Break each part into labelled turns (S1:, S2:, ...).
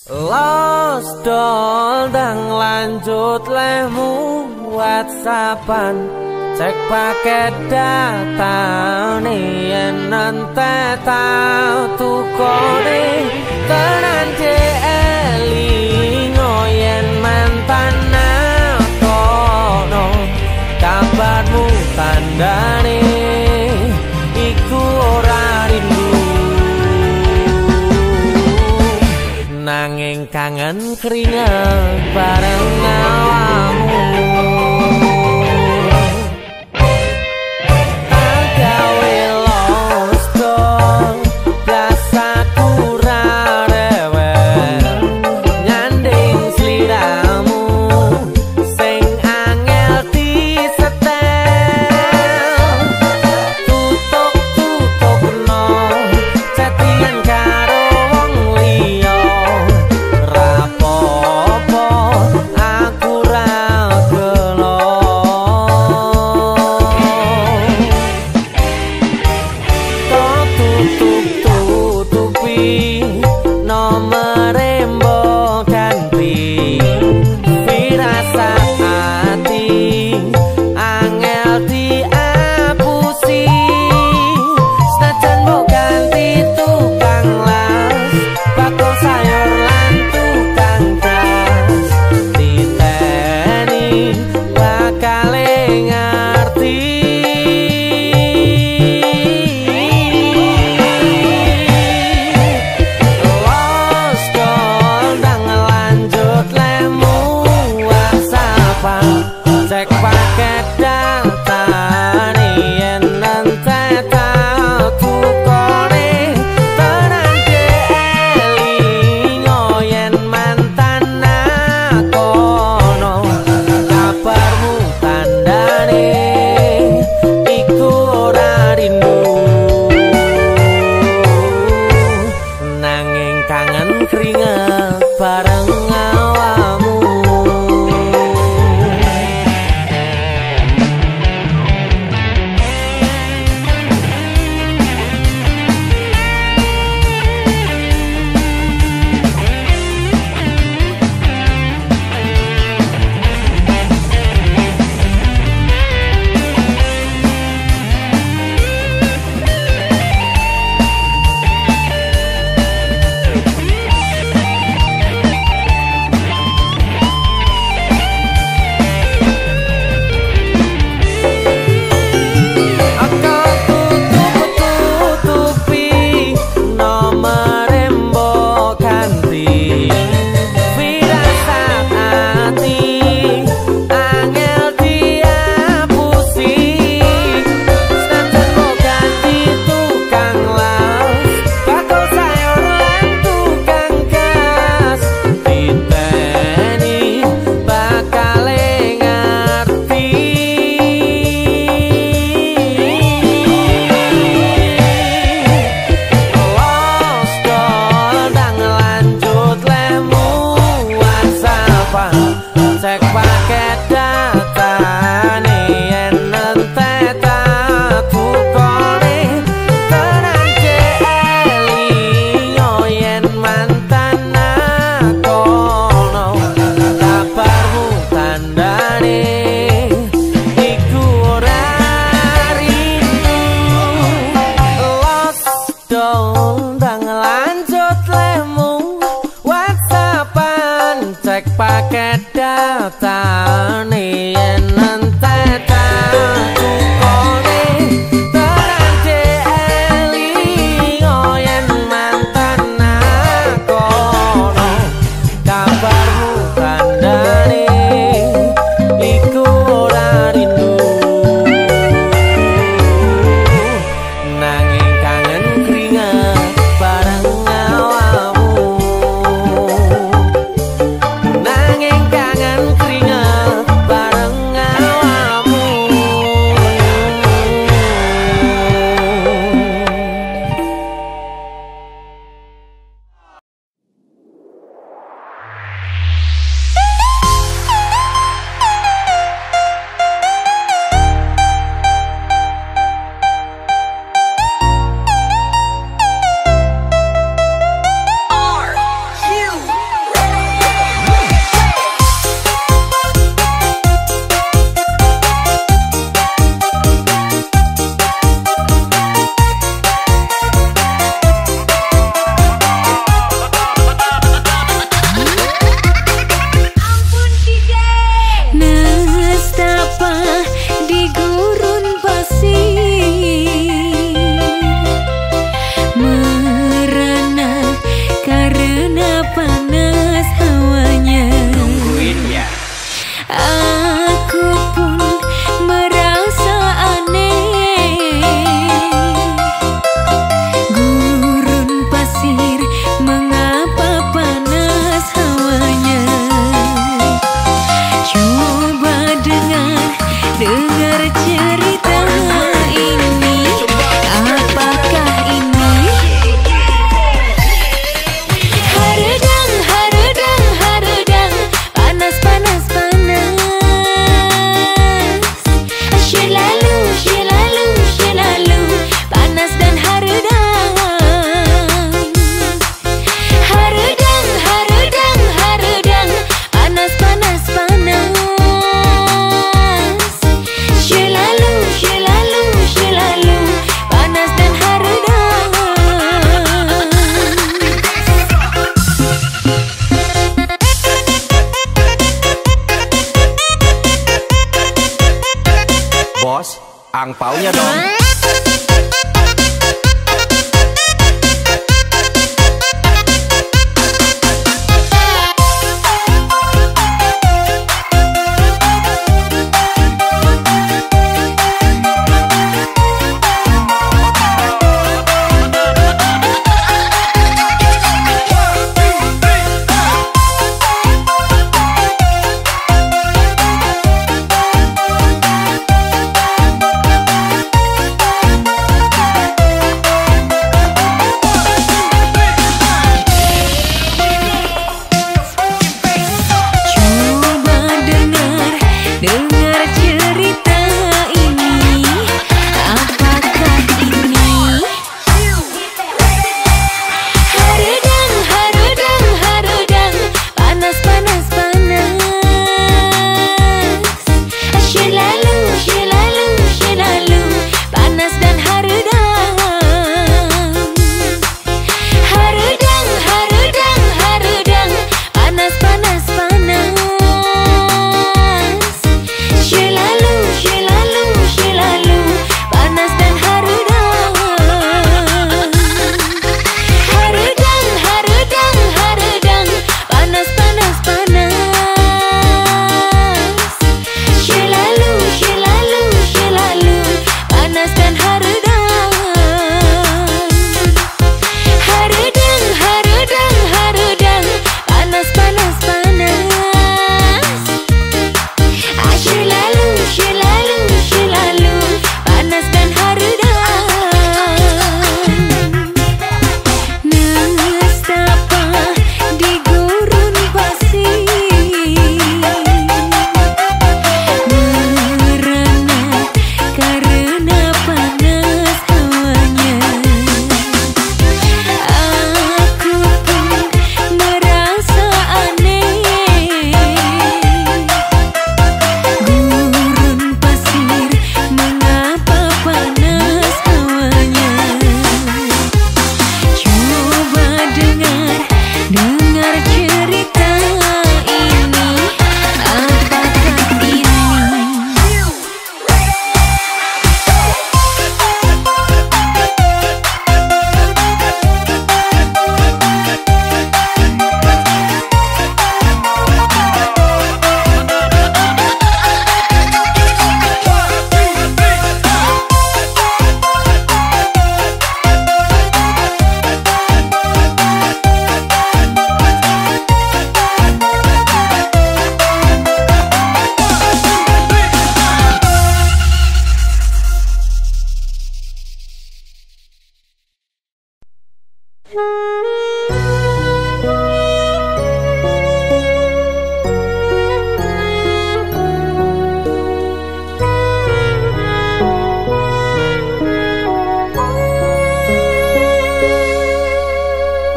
S1: Los dol dang lanjut lemu WhatsAppan cek paket data nih yen nante tau tukone tenan eli ngoyen mantan kono kabarmu tandane iku ora rindu nanging kangen keringet bareng awamu. Cek paket data nih yen nante tau tukone tenan eli ngoyen mantan kono kabarmu tandane iku ora rindu nanging kangen keringet bareng awamu. Cek paket data nih yen nante tau tukone tenan eli ngoyen mantan kono kabarmu tandane iku ora rindu. Los dol ndang lanjut lemu WhatsAppan cek paket data nih yen nante tau tukone tenan eli ngoyen mantan kono kabarmu tandane iku ora rindu nanging kangen keringet bareng awamu nanging kangen keringet angpaunya dong.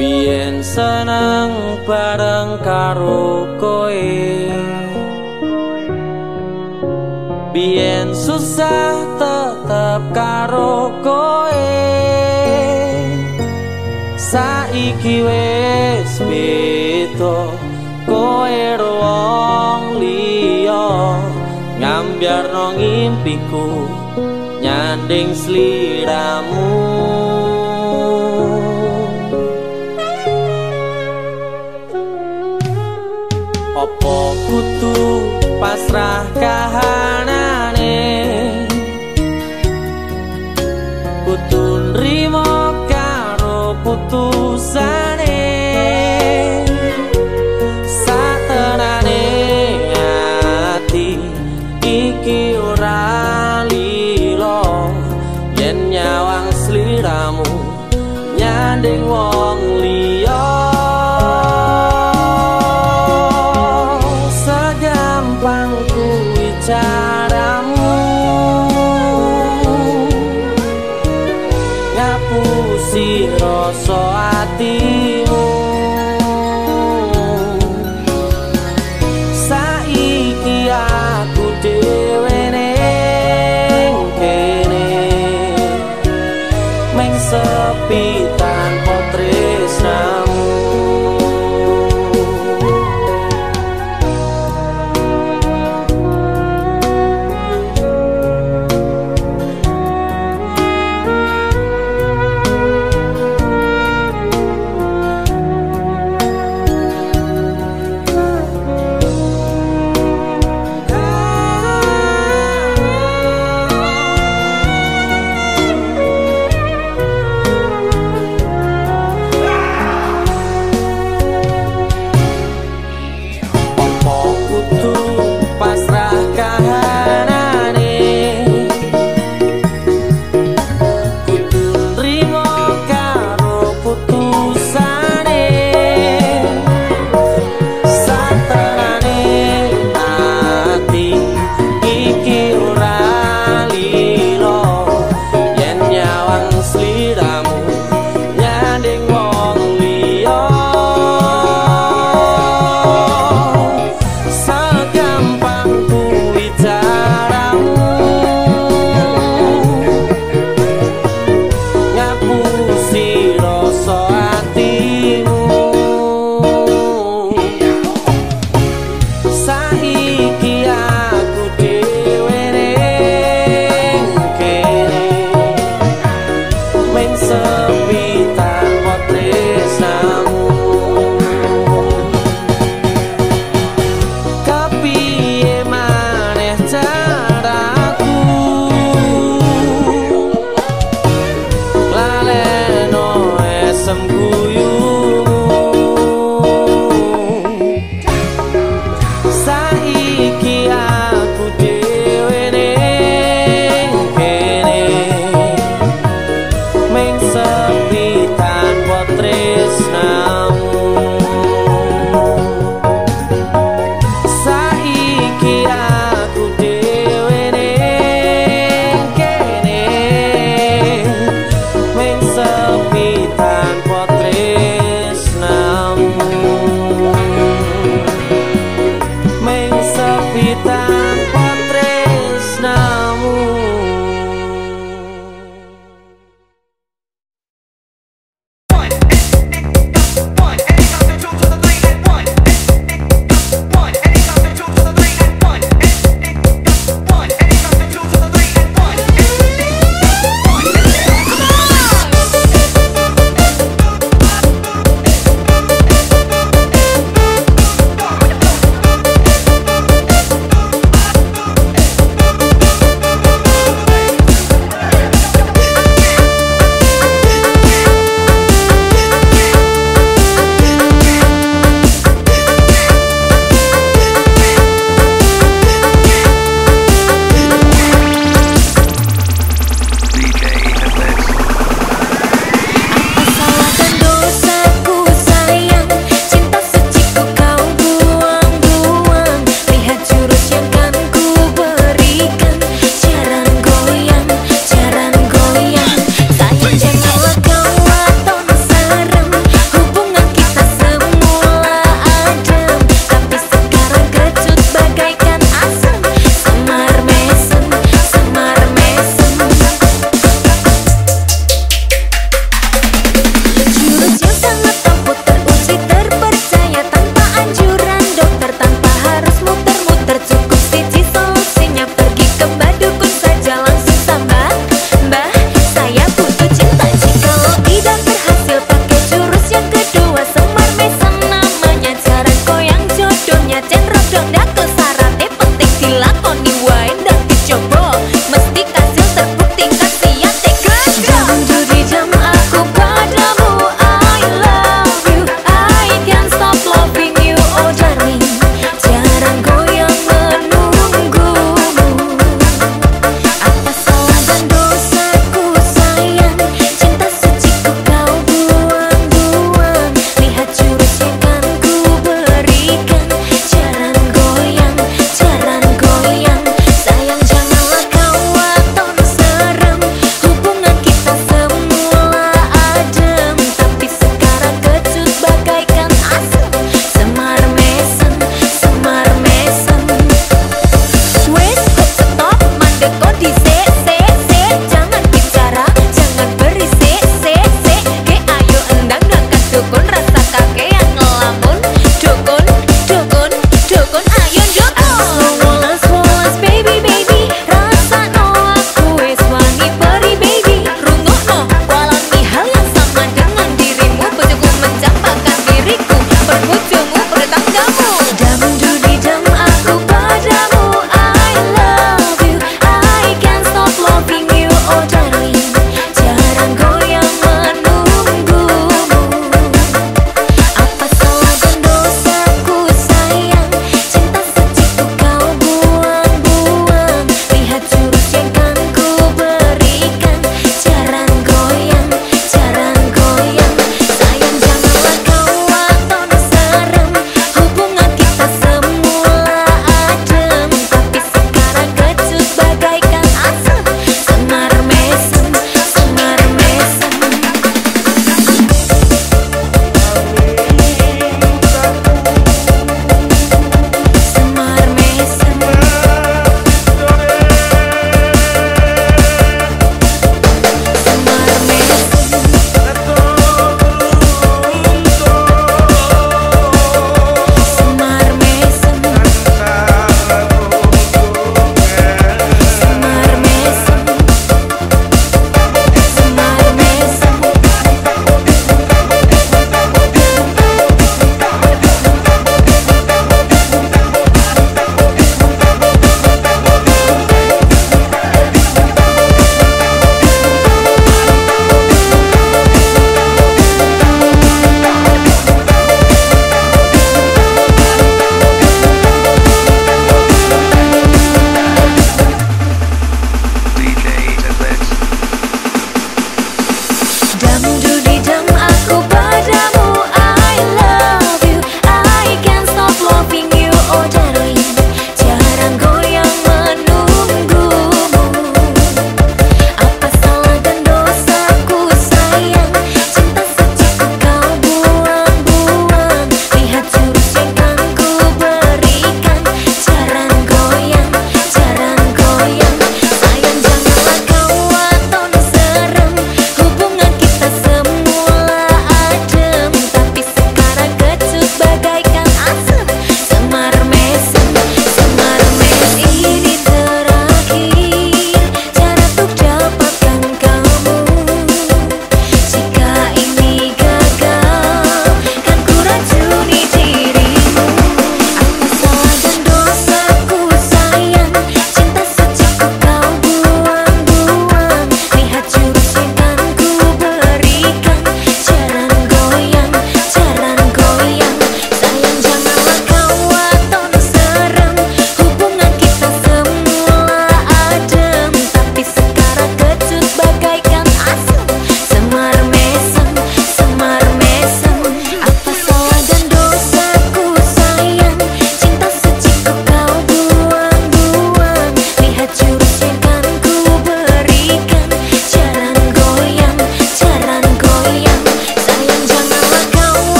S2: Biyen seneng bareng karo koe, biyen susah tetep karo koe. Saiki wis beda, koe wong liya, ngambyarno ngimpiku nyanding sliramu. Opo kudu pasrah kahanane, kudu nrimo karo putusane. Satenane ati iki ora lilo, yen nyawang sliramu nyanding wong liya. Caramu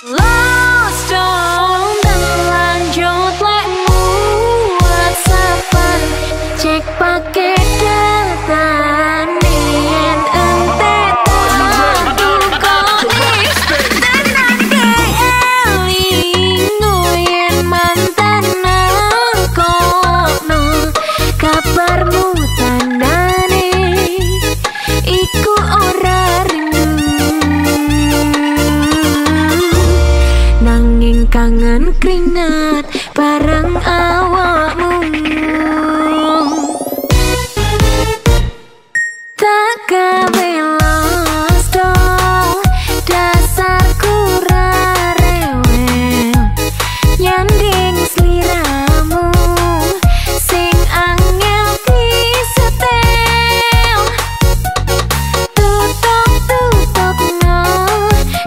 S3: Lost dong dan lanjut lekmu WhatsAppan cek pakai data nih ente tahu kok nih tenang keelingo yen mantan aku no kabarmu tandane iku ora nanging kangen keringat bareng awakmu tak gawe lost dong dasarku ra rewel nyanding sliramu sing angel disetel tutok no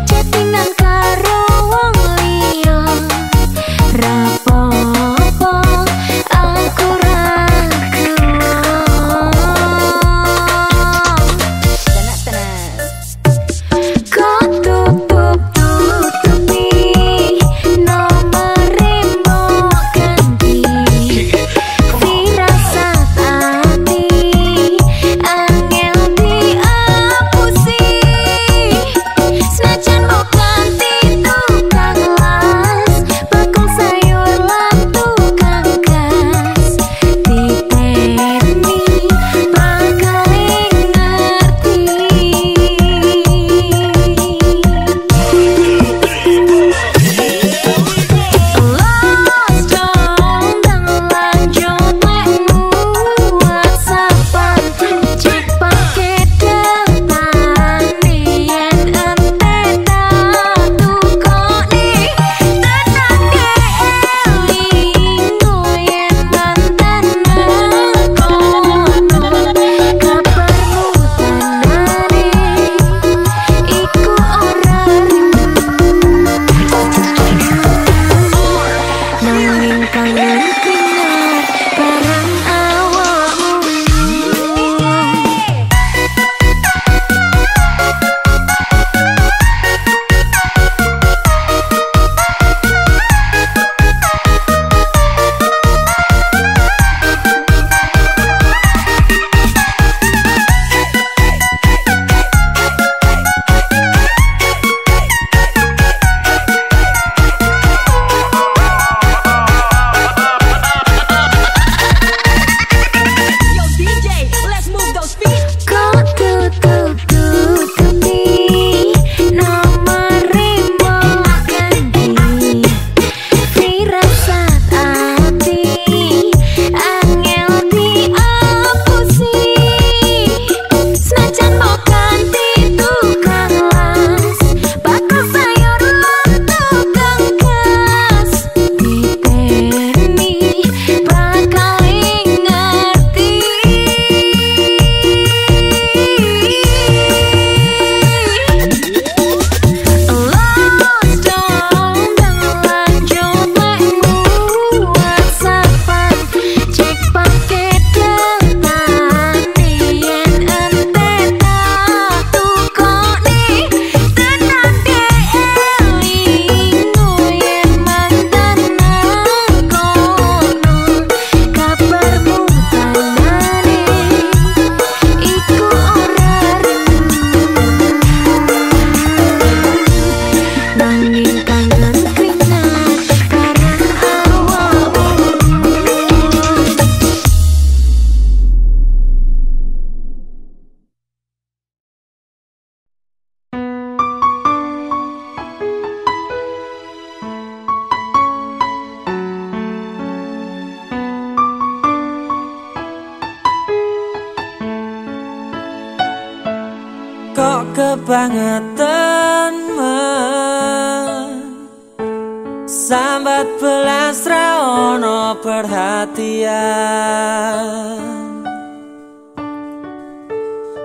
S3: chattingan karo wong liya rapopo aku ra kok tutupi nomere mbok ganti firasat ati angel diapusi senajan mbok ganti tukang las bakul sayur lan tukang gas diteni bakal ngerti lost dong dan lanjut lekmu WhatsAppan cek pakai data nih yen ente tahu kok nih tenang keelingo yen mantan aku no kabarmu tandane iku ora nanging kangen keringat bareng awakmu kok tutupi nomere mbok ganti firasat ati angel diapusi senajan mbok ganti tukang las bakul sayur lan tukang gas diteni bakal ngerti lost dong dan lanjut lekmu WhatsAppan cek pakai data nih yen ente tahu kok nih tenang keelingo yen mantan aku no kabarmu tandane iku ora nanging kangen keringat bareng awakmu
S1: kok kebangetan sambat belas ra ono perhatian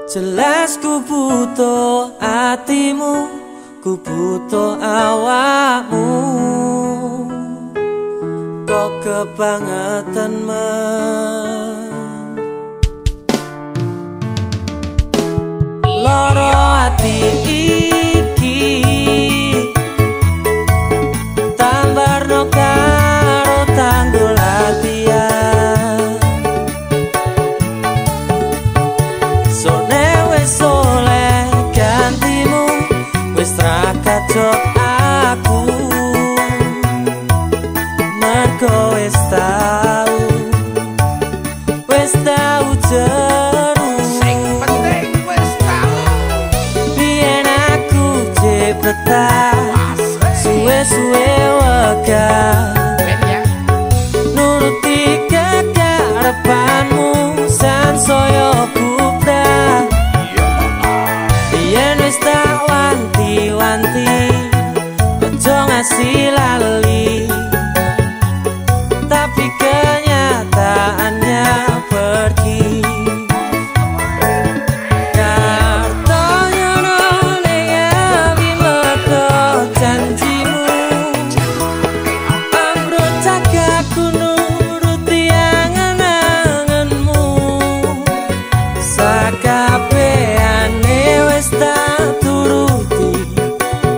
S1: jelas ku butuh hatimu ku butuh awakmu kok kebangetan loro ati iki suwe wegah nuruti kekarepanmu sansaya kubrah yen wis tak wanti-wanti ojo ngasih lali tapi kenyataannya pergi.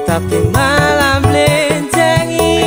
S1: Tapi malam blencengi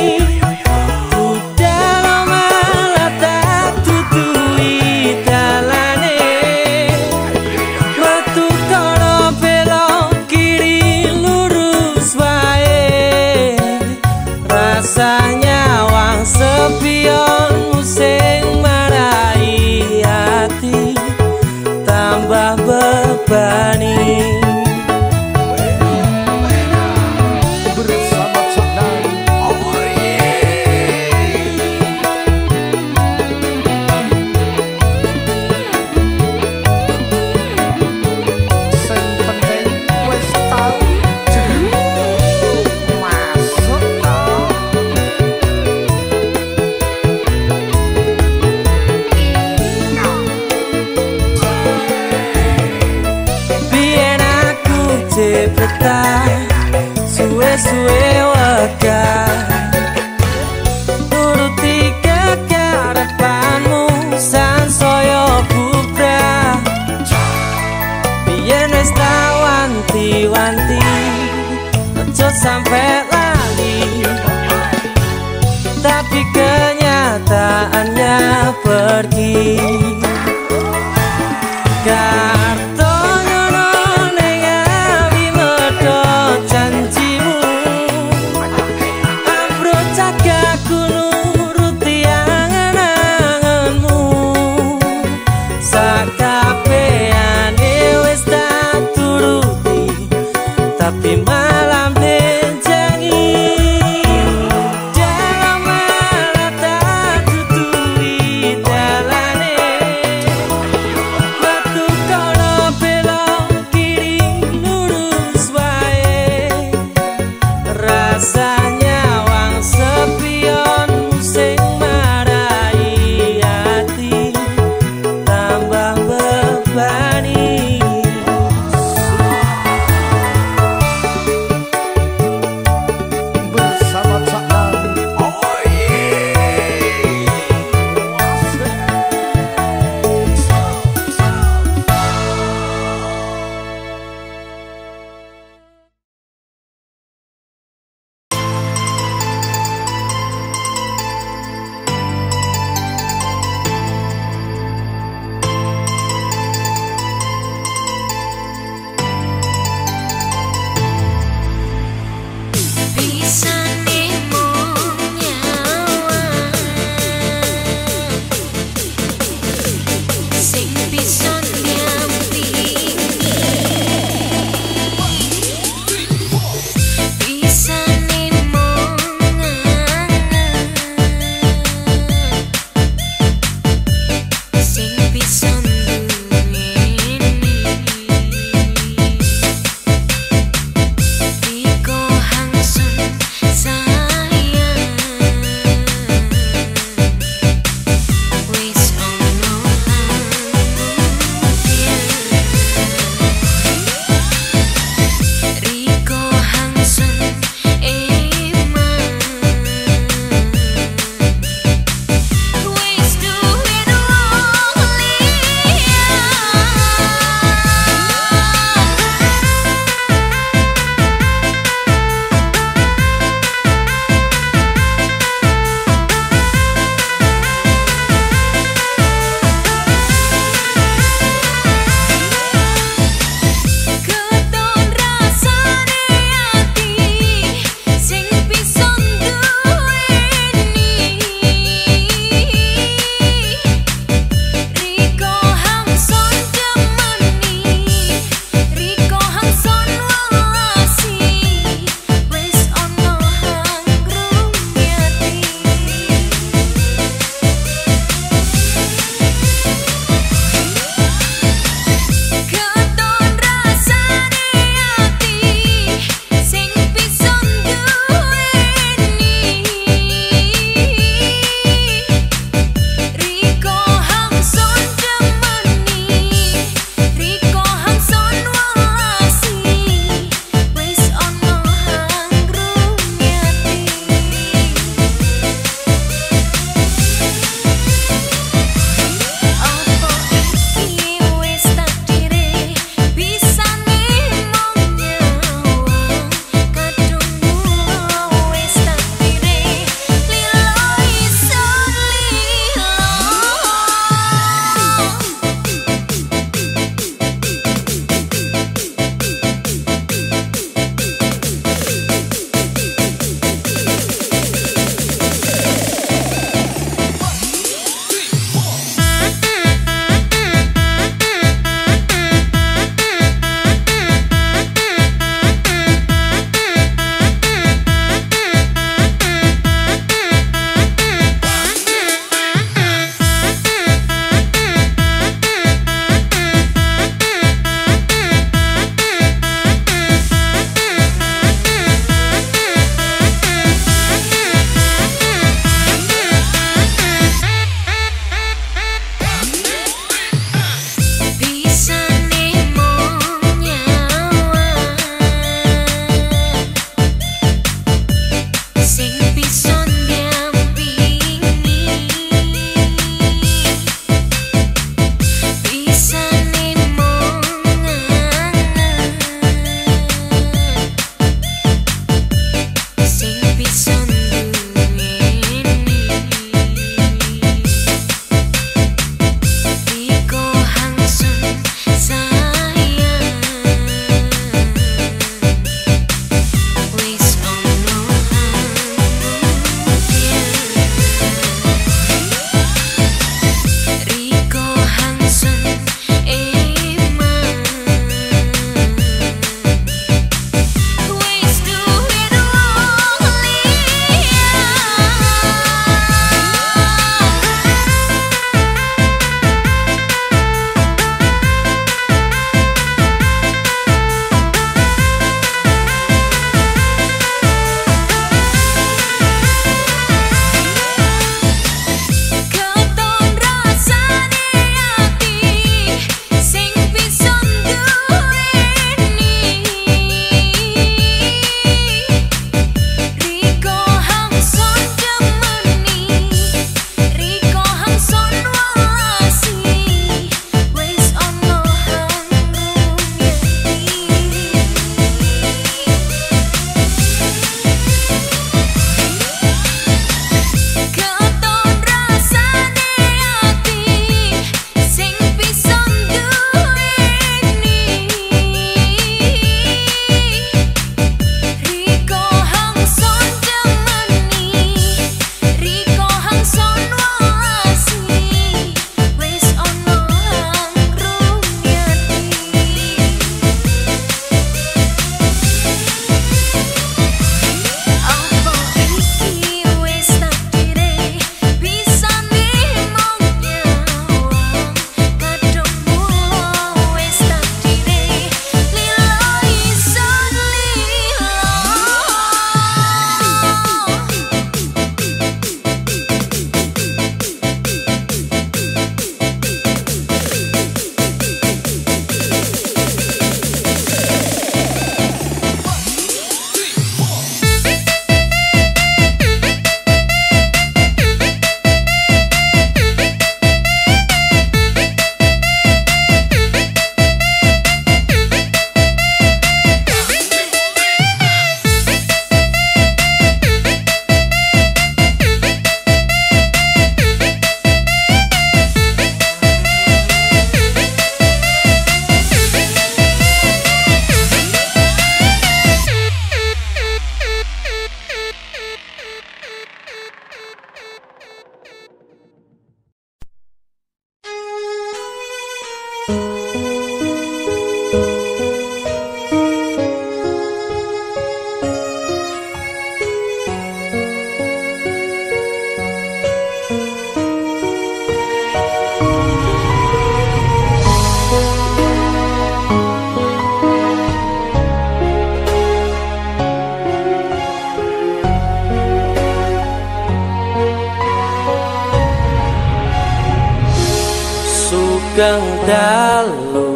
S2: sugeng dalu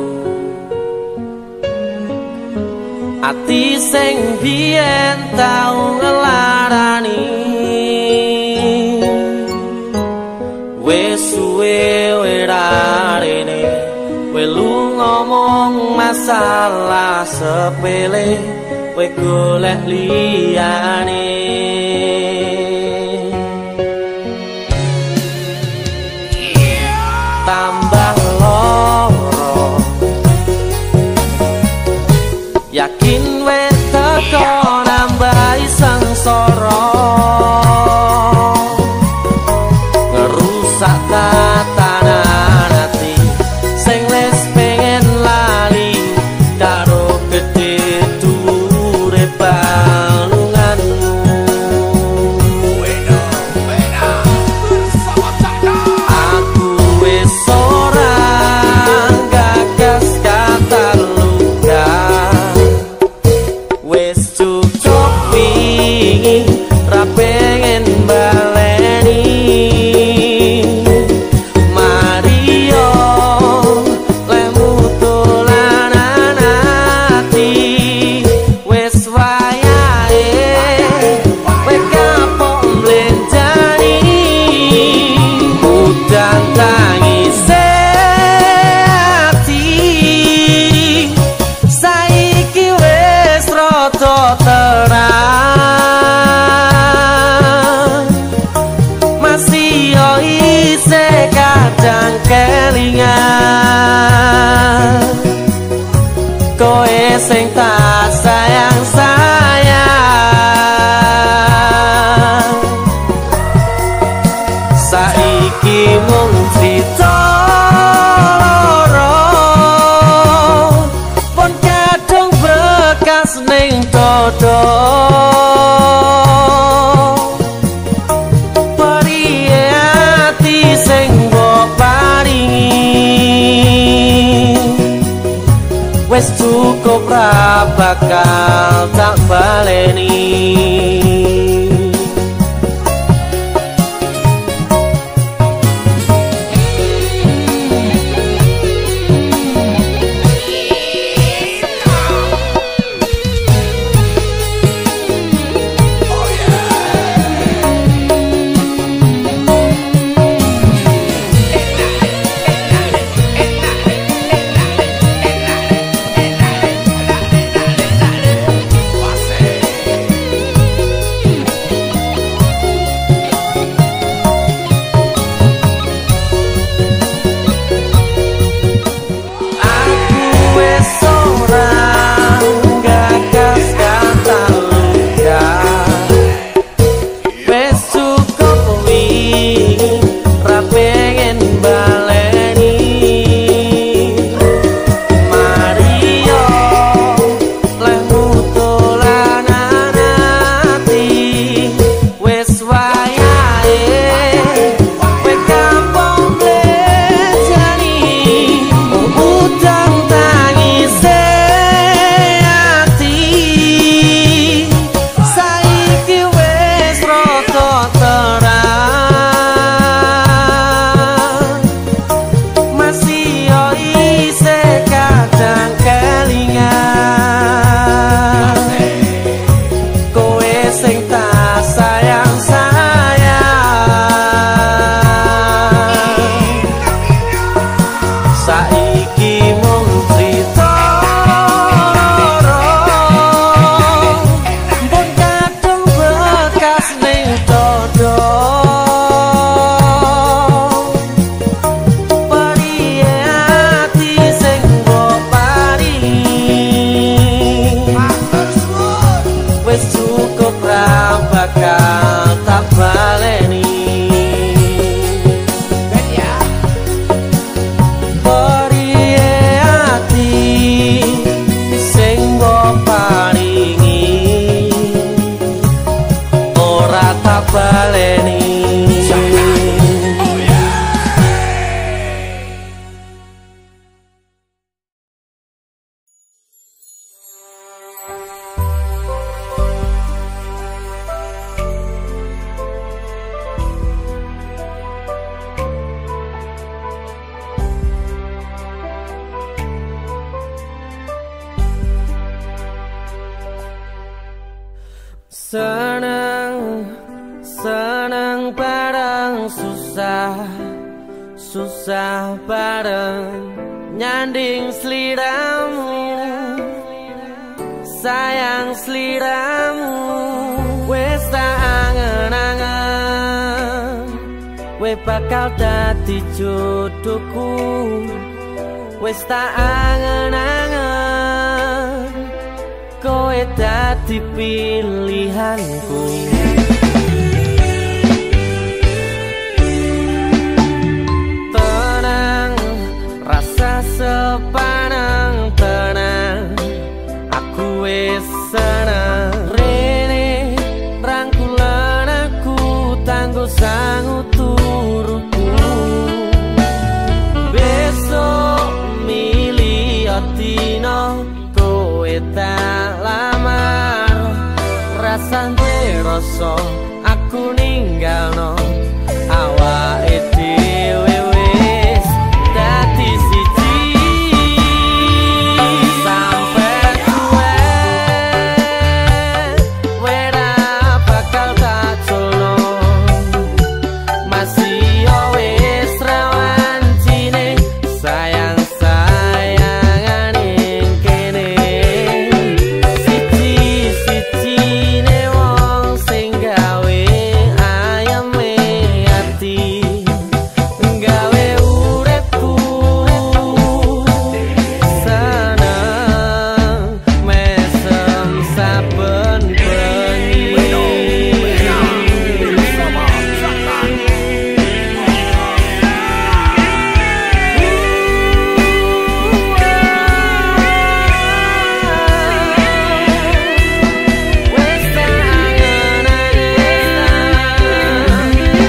S2: ati sing biyen tau ngelarani wis suwe werarene welu ngomong masalah sepele we golek liyane tambah loro yakin we teko nambahi sengsara ngerusak tatanan ati sing wis pengen lali karo gedhe dhuwure balunganmu aku wis ora gagas kata luka wis cukup wingi ra pengen baleni Mario lemu tulanan ati wis wayahe we kapok mlenjani udan tangise ati saiki wis rada terang masih yo isih kadang kelingan koe sing tak sayang-sayang saiki mung crita loro pun kadung bekas ning dodo periye ati sing mbok paringi wis cukup ra bakal tak baleni
S1: Senang bareng susah, susah bareng nyanding seliramu, sayang seliramu. Wes tak angen-angen, we bakal dadi jodohku. Wes tak angen-angen, kowe dadi pilihanku. Tenang, rasa sepanang tenang, aku wis seneng. Rene rangkulan aku tangguh sangu turuku. Besok milih otino kowe tak lamar. Rasane rasa aku ninggalno awake dhewe wis dadi siji. Sampai tuwe wera bakal tak culno, masih yo wis rawan cine sayang sayangan ing kene. Siji-sijine wong sing gawe ayeme ati, gawe uripku seneng mesem saben bengi. Wes tak angen-angen,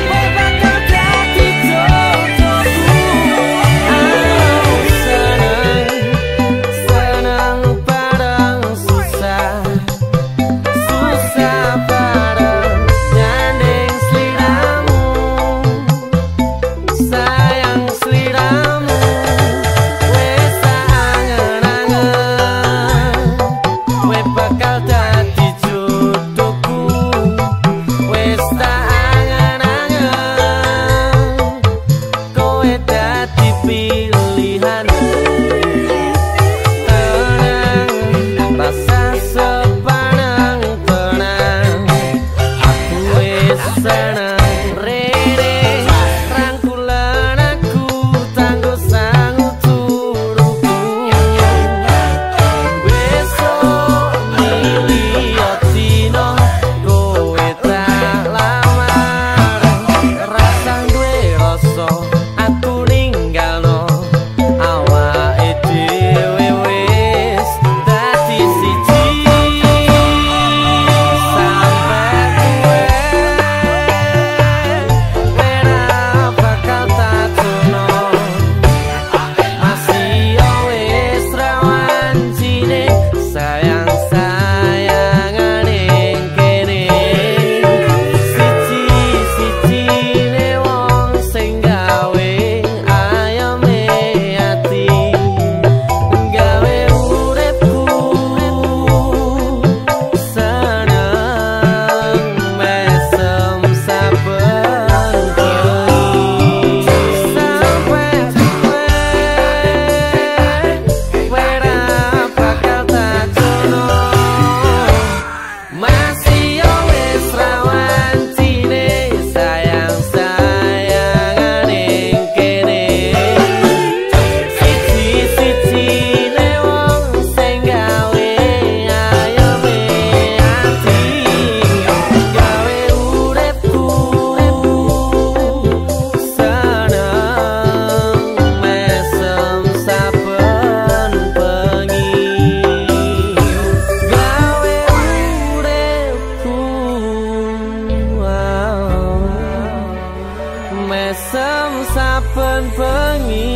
S1: kowe bakal dadi jodohku. Aku seneng bareng susah, susah bareng nyanding seliramu, sayang seliramu. Wes tak angen-angen, kowe bakal dadi jodohku. Wes tak angen-angen, kowe dadi pilihanku. Tenang, rasa sepanang tenang, aku wis seneng. Rene rangkulan aku tangguh sangu turuku. Besok milih otino kowe tak lamar. Rasa duwe rasa aku ninggalno awake dhewe wis dadi siji. Sampai kowe wera bakal tak culno, masih yo wis rawan cine sayang sayangan ing kene. Siji-sijine wong sing gawe ayeme ati, gawe uripku seneng mesem saben bengi. Sampai kowe wera bakal tak culno, masih yo wis rawan cine sayang sayangan ing kene. Siji-sijine wong sing gawe ayeme ati, gawe uripku seneng mesem saben bengi. Gawe uripku mesem saben bengi.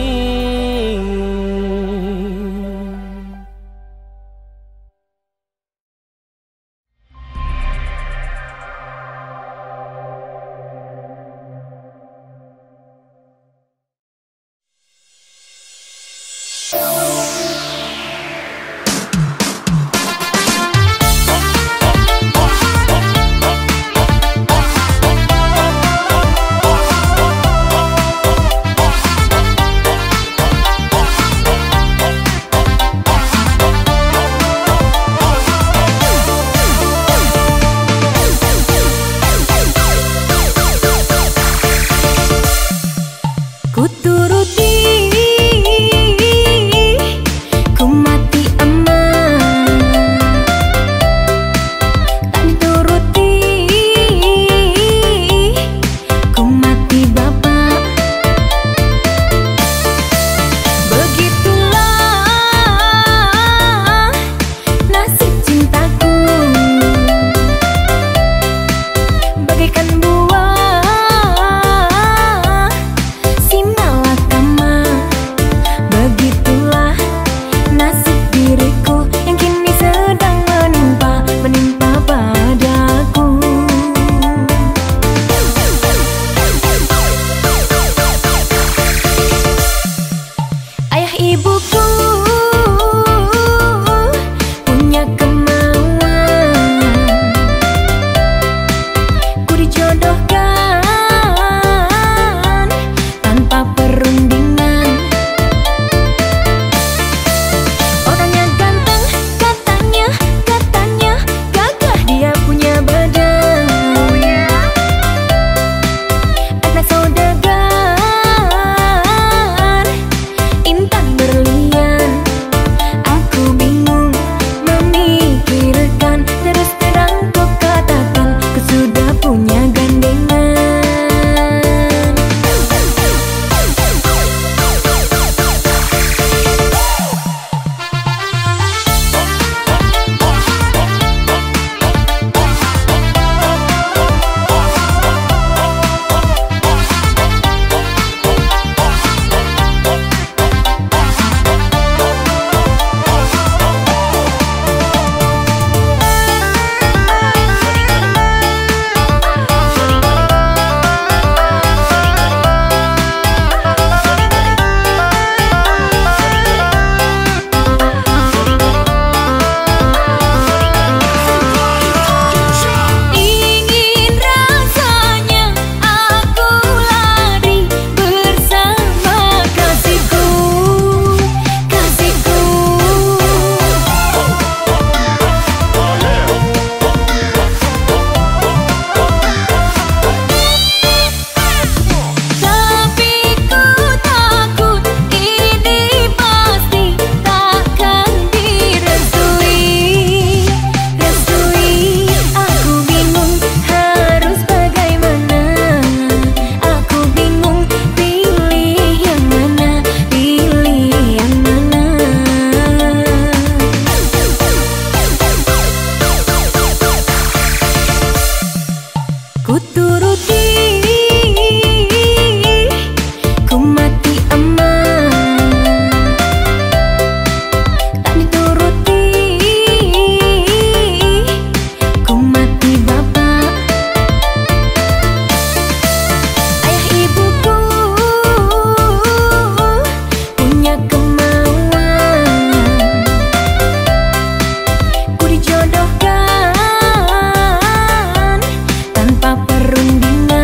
S3: dijodohkan tanpa perundingan. Orangnya ganteng, katanya gagah, dia punya badan. Anak saudagar, intan berlian. Aku bingung memikirkan, terus terang ku katakan, ku sudah punya gandengan. Ingin rasanya aku lari bersama kasihku, kasihku. Tapi ku takut ini pasti takkan direstui. Aku bingung harus bagaimana. Aku bingung pilih yang mana, pilih yang mana. Ku turuti, ku mati aman. Tak dituruti, ku mati bapak. Ayah ibuku punya kemauan. Ku dijodohkan tanpa perundingan.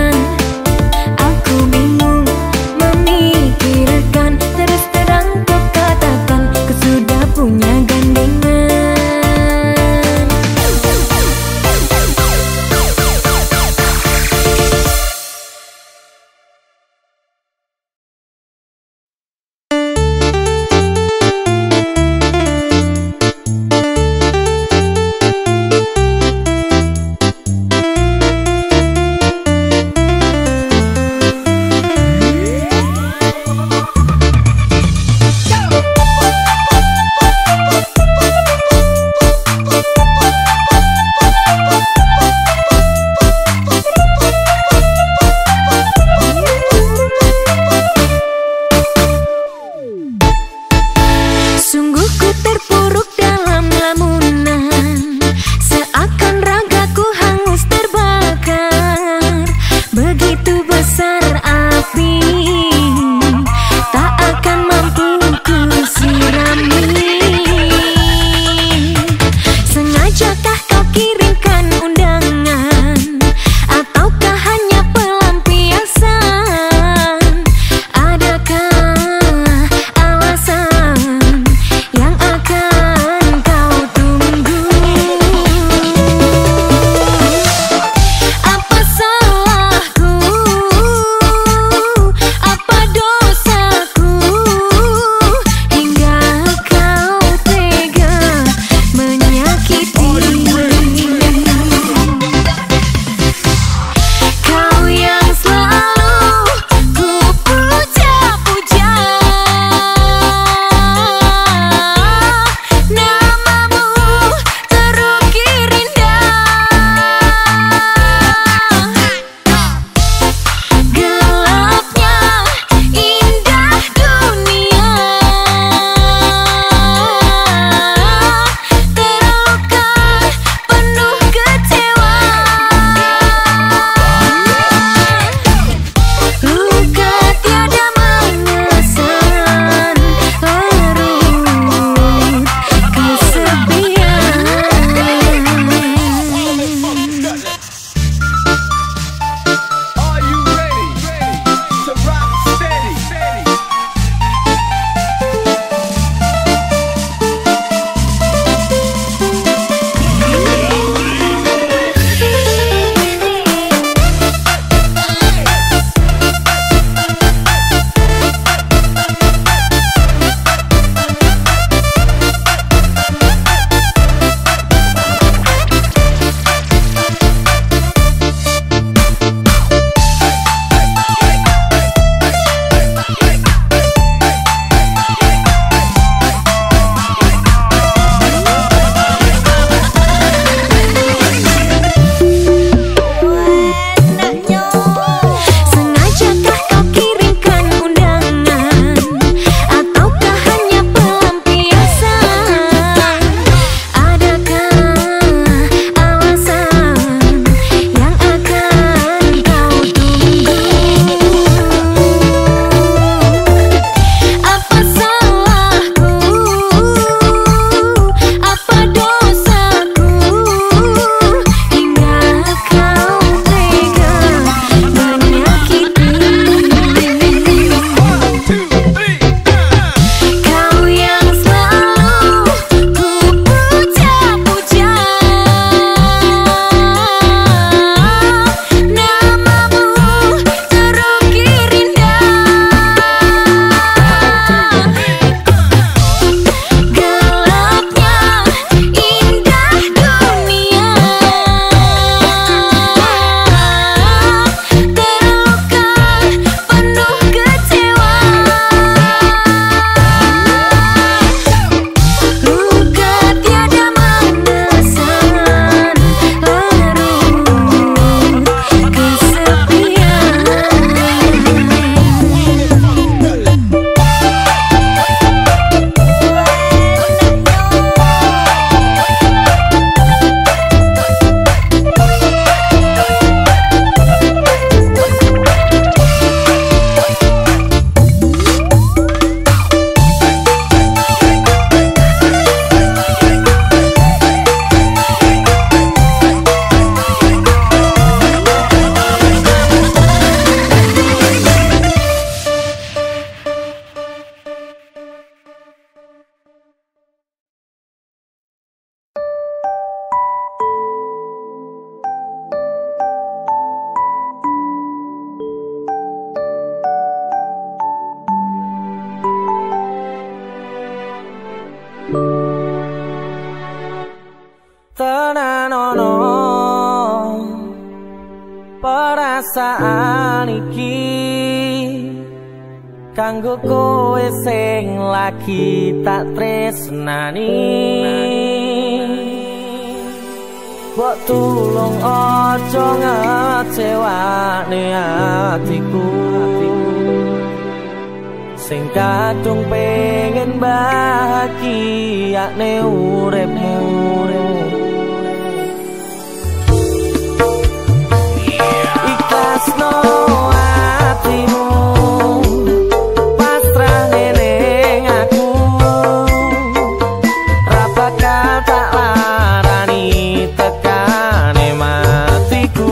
S1: perasaan iki kanggo kowe sing lagi tak tresnani. Mbok tulung aja ngecewani hatiku sing kadung pengen bahagia ne uripmu. Ikhlasno hatimu pasrah ning aku, ra bakal tak larani tekane matiku.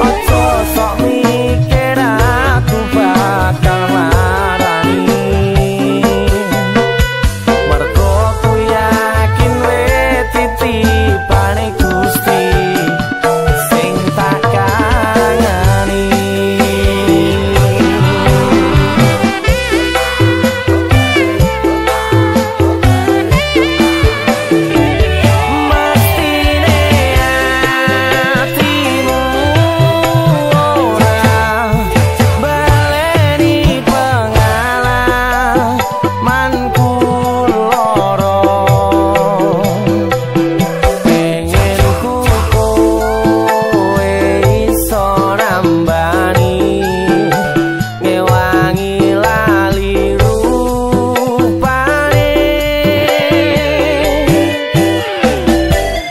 S1: Ojo sok mikir aku bakal larani, mergo ku yakin wis titipane Gusti sing tak kangeni. Mestine hatimu ora baleni pengalamanku loro. Pengen ku kowe iso nambani ngewangi lali rupane.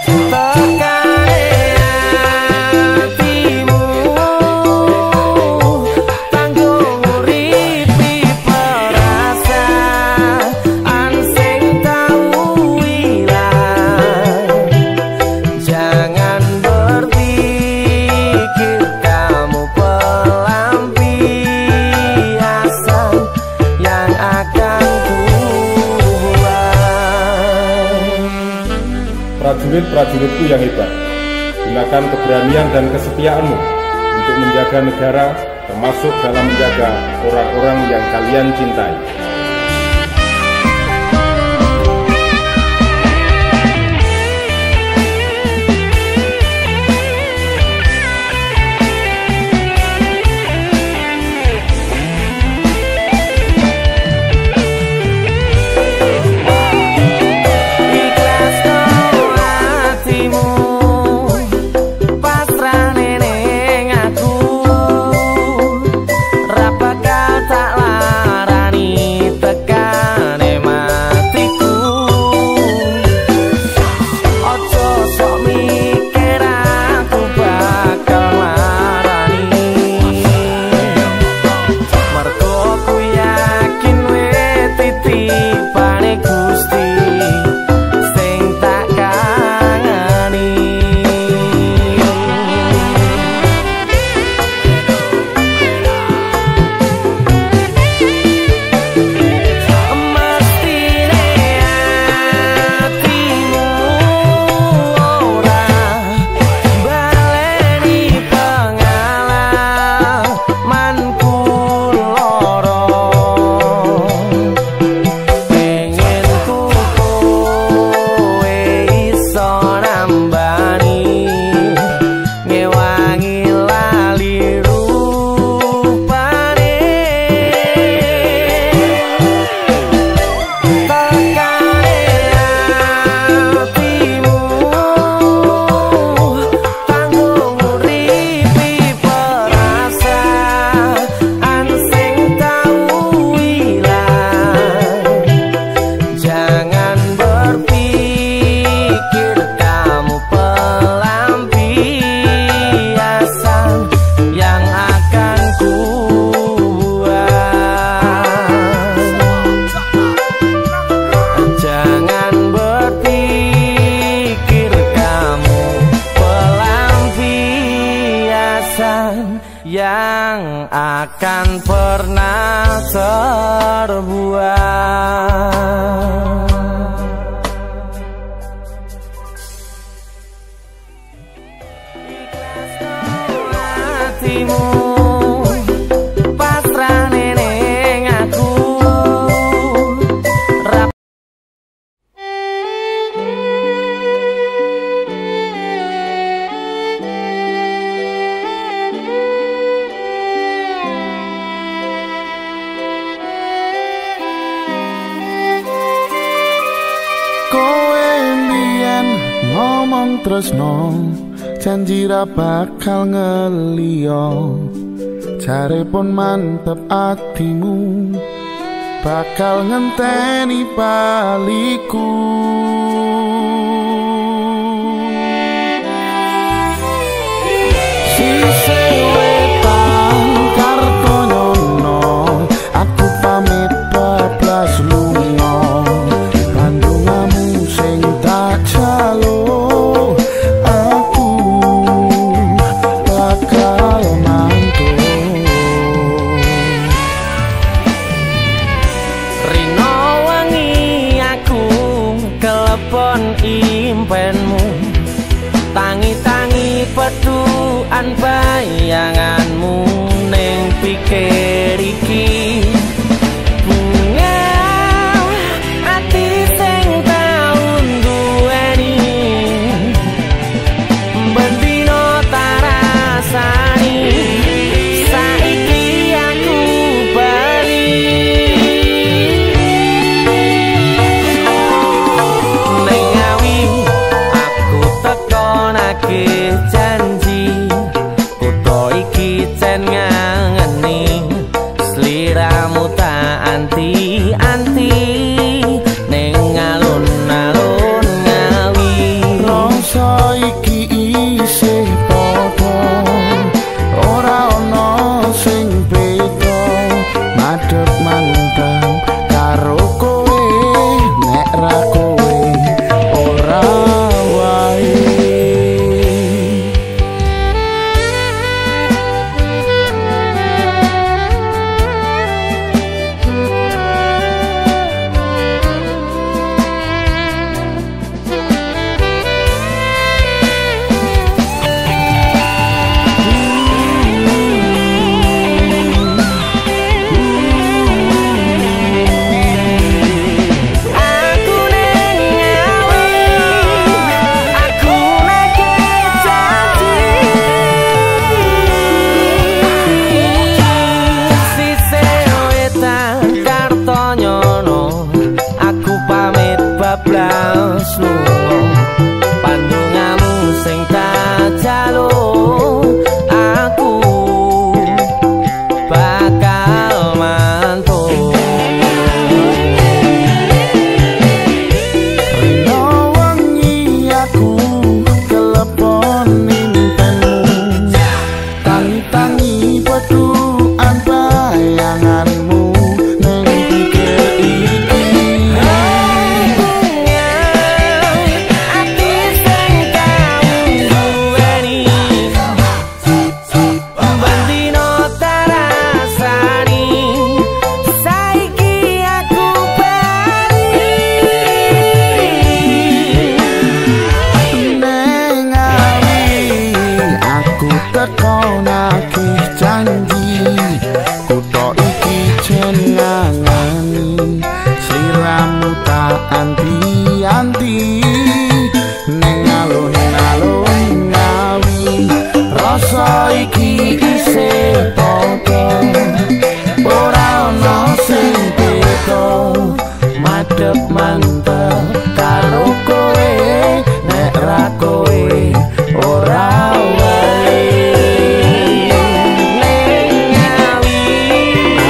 S1: Tekane hatimu tanggung uripi perasaan sing tau ilang. Jangan berpikir kamu pelampiasan yang akan kubuat.
S4: Prajurit-prajuritku yang hebat, gunakan keberanian dan kesetiaanmu untuk menjaga negara, termasuk dalam menjaga orang-orang yang kalian cintai.
S1: Ikhlasno hatimu pasrah ning aku, ra bakal tak larani tekane matiku. Ojo sok mikir aku bakal larani, mergo ku yakin wis titipane Gusti sing tak kangeni. Mestine hatimu ora baleni pengalamanku loro. Pengen ku kowe iso nambani ngewangi lali rupane. Tekane hatimu tanggung uripi perasaan sing tau ilang. Jangan berpikir kamu pelampiasan yang akan kubuat. Jangan berpikir kamu pelampiasan yang akan pernah terbuat. Ikhlasno hatimu pasrah ning aku, ra
S5: tresno janji ra bakal ngeliyo jare pun mantep atimu bakal ngenteni baliku sise wetan Kartonyono aku pamit bablas lunga kandungamu sing tak jalo aku bakal mantul
S1: Rino wangi aku kelepon impenmu tangi-tangi peduan bayanganmu ning pikir iki bunga ati sing tau duweni bendino tarasani saiki aku bali ning ngawi aku tekonake janji kutho iki jan ngangeni sliramu tak anti-anti ning alun-alun ngawi
S5: rasa iki isih padha ora ana sing beda madhep mandang karo kowe nek ra kowe ora wae
S1: aku ning ngawi aku neke janji sise wetan Kartonyono aku pamit bablas lunga pandungamu sing tak jaluk aku bakal mantul
S5: Rino wengi aku kelepon impenmu tangi-tangi peduan bayanganmu ning pikir iki
S1: ati sing tau duweni bendino tarasani saiki aku bali
S5: ning ngawi aku tekonake janji kutho iki jen ngangeni sliramu tak anti-anti ning alun-alun ngawi rasa iki isih padha ora ana sing beda madhep mantep karo kowe nek ra kowe ora wae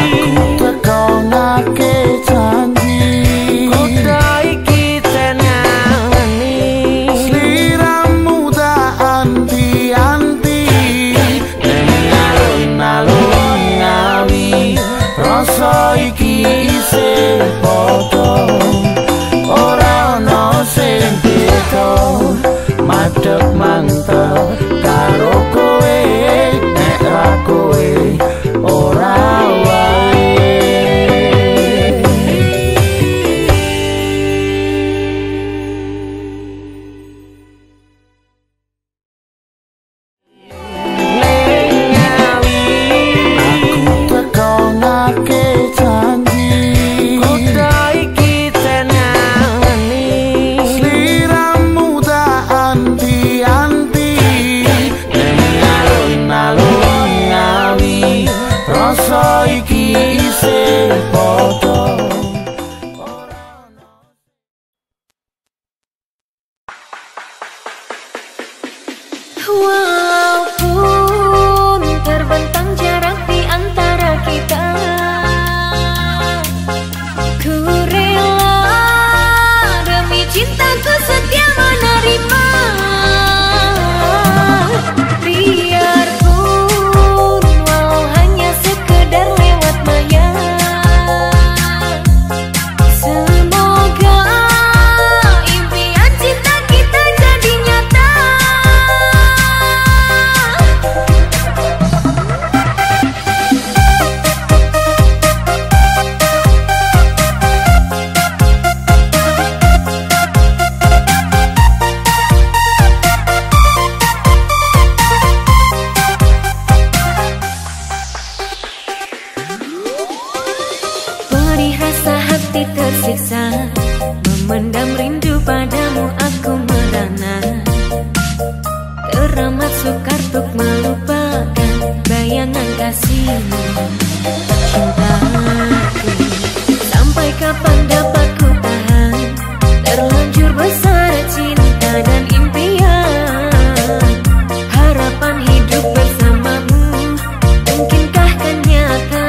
S5: aku tekonake janji
S1: kutho iki jan ngangeni
S5: sliramu tak anti-anti ning alun
S3: kasihmu, cintaku. Sampai kapan dapat ku tahan, terlanjur besar cinta dan impian. Harapan hidup bersamamu, mungkinkah kan nyata?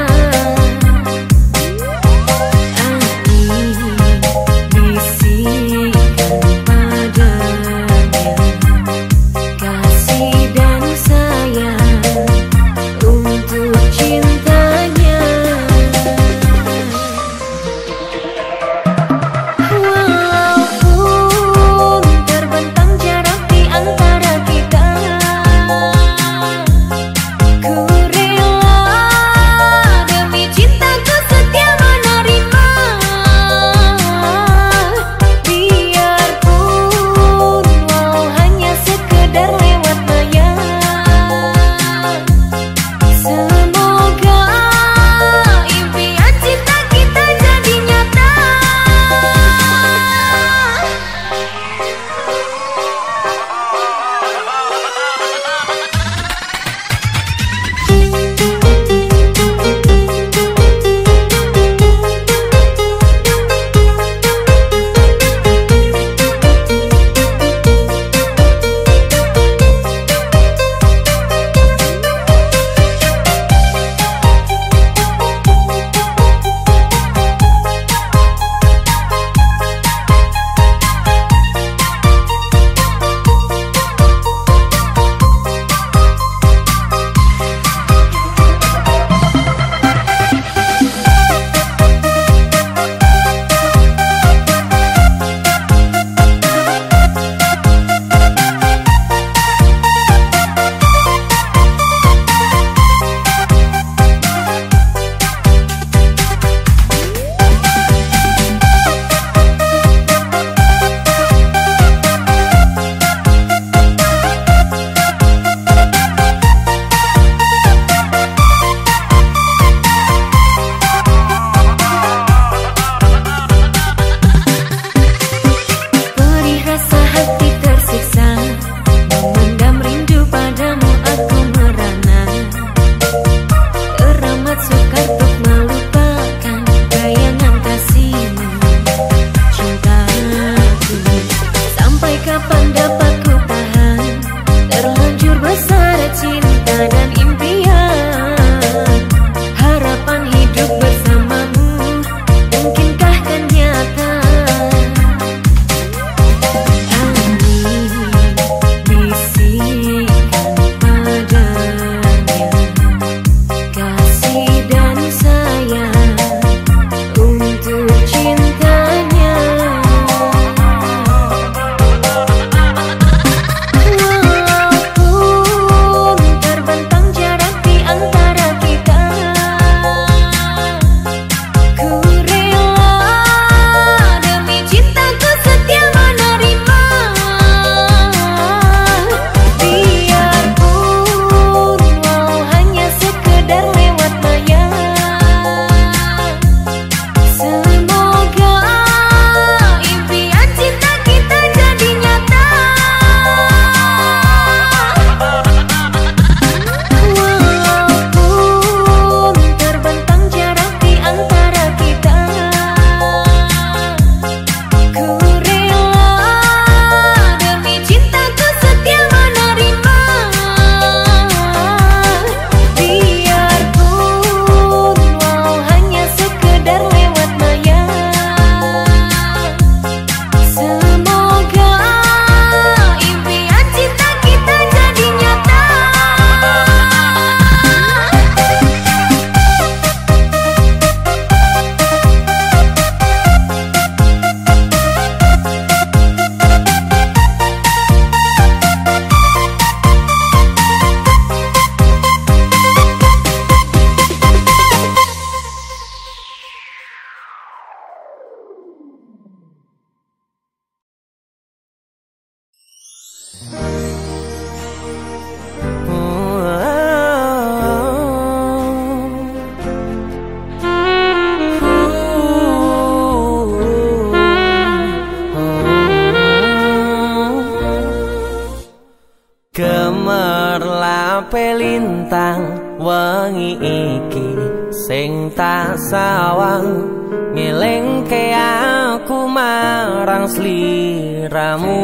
S1: kabeh lintang wengi iki sing tak sawang ngelingke aku marang sliramu.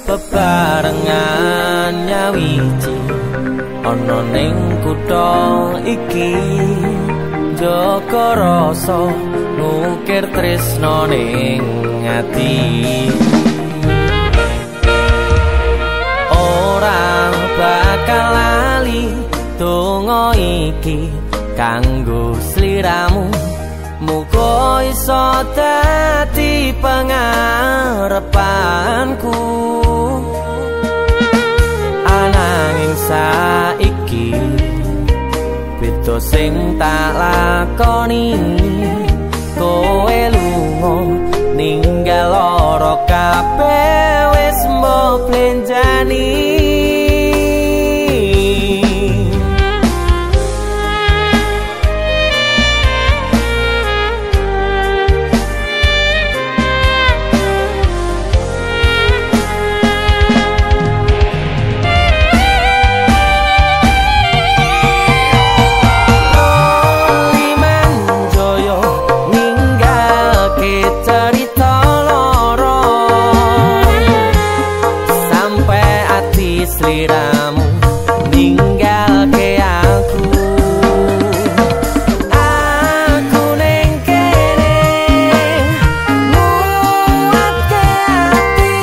S1: Bebarengan nyawiji ana ning kutha iki, jaga rasa ngukir tresno ning ati. Ora bakal lali donga iki kanggo sliramu, muga iso dadi pangarepanku. Ananging saiki beda sing tak lakoni, kowe lunga ninggal lara kabeh wis mbok blenjani. Sliramu ninggalke aku, aku ning kene nguatke ati,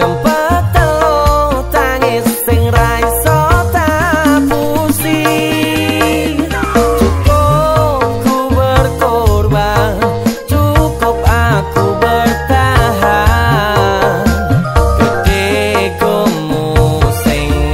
S1: ngempet telu tangis sing ra iso tapusi. Cukup ku berkorban, cukup aku bertahan, sing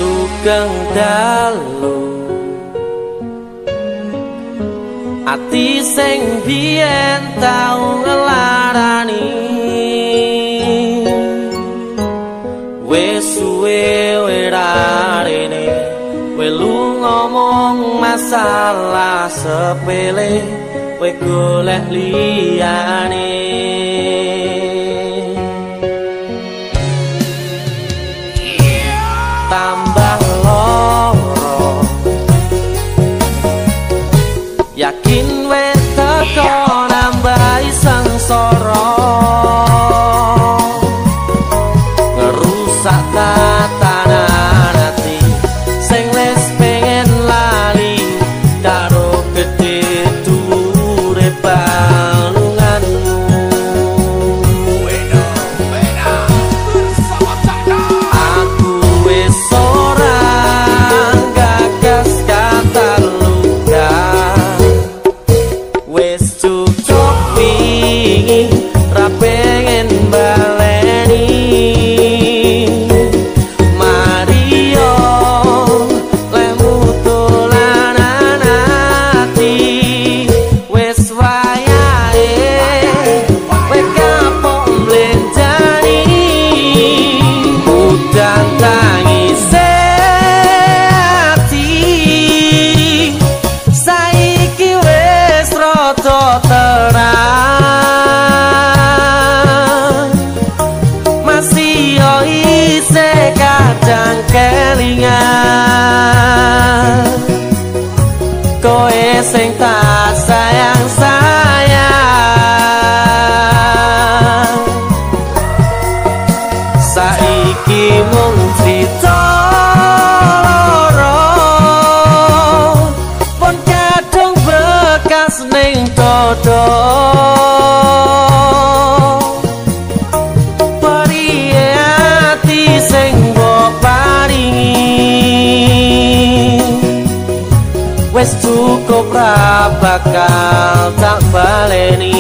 S1: Sugeng dalu ati sing biyen tau ngelarani wis suwe werarene welu ngomong masalah sepele we golek liyane tambah loro yakin wes teko nambahi sengsara ngerusak tatanan ati sing wis pengen lali karo gedhe dhuwure balunganmu aku wis ora gagas kata luka wis cukup wingi ra pengen baleni Mario lemu dolanan ati wis wayahe kowe kapok mlenjani udan tangise ati saiki wis rada terang masih yo isih kadang kelingan kowe sing tak sayang-sayang saiki mung crita loro pun kadung bekas ning dodo periye ati sing mbok paringi wis cukup ra bakal tak baleni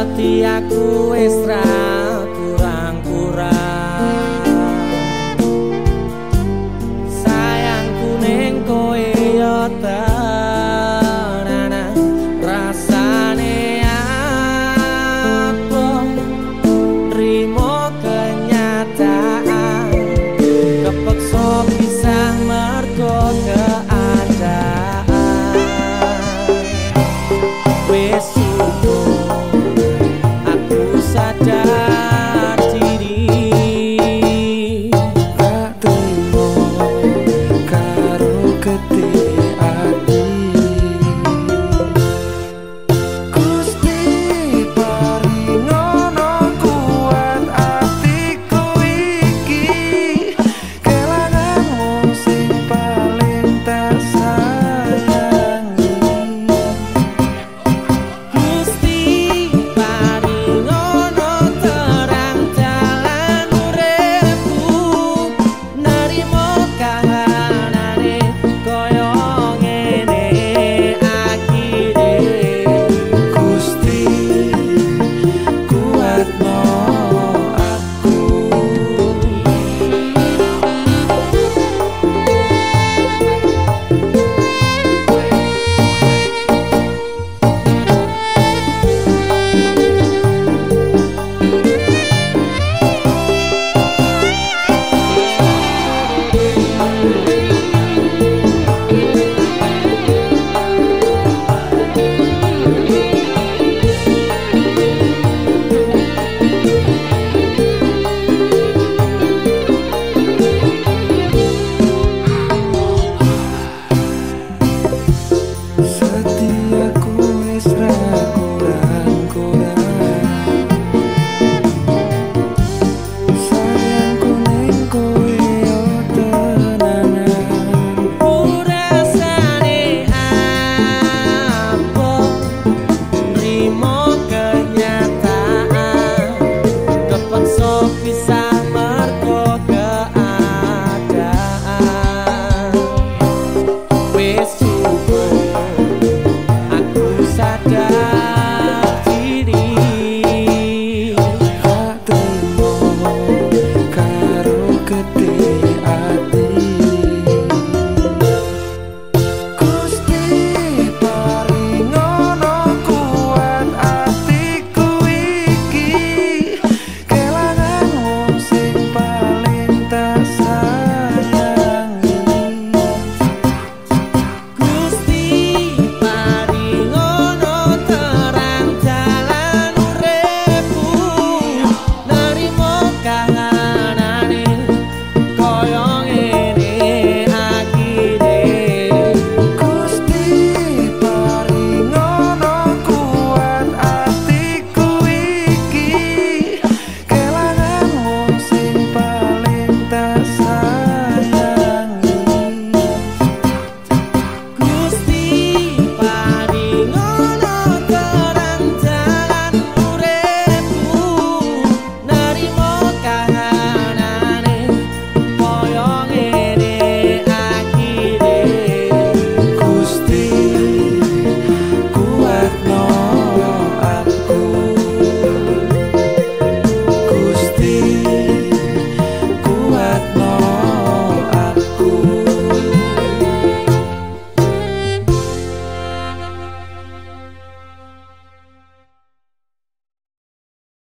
S1: setiaku wis ra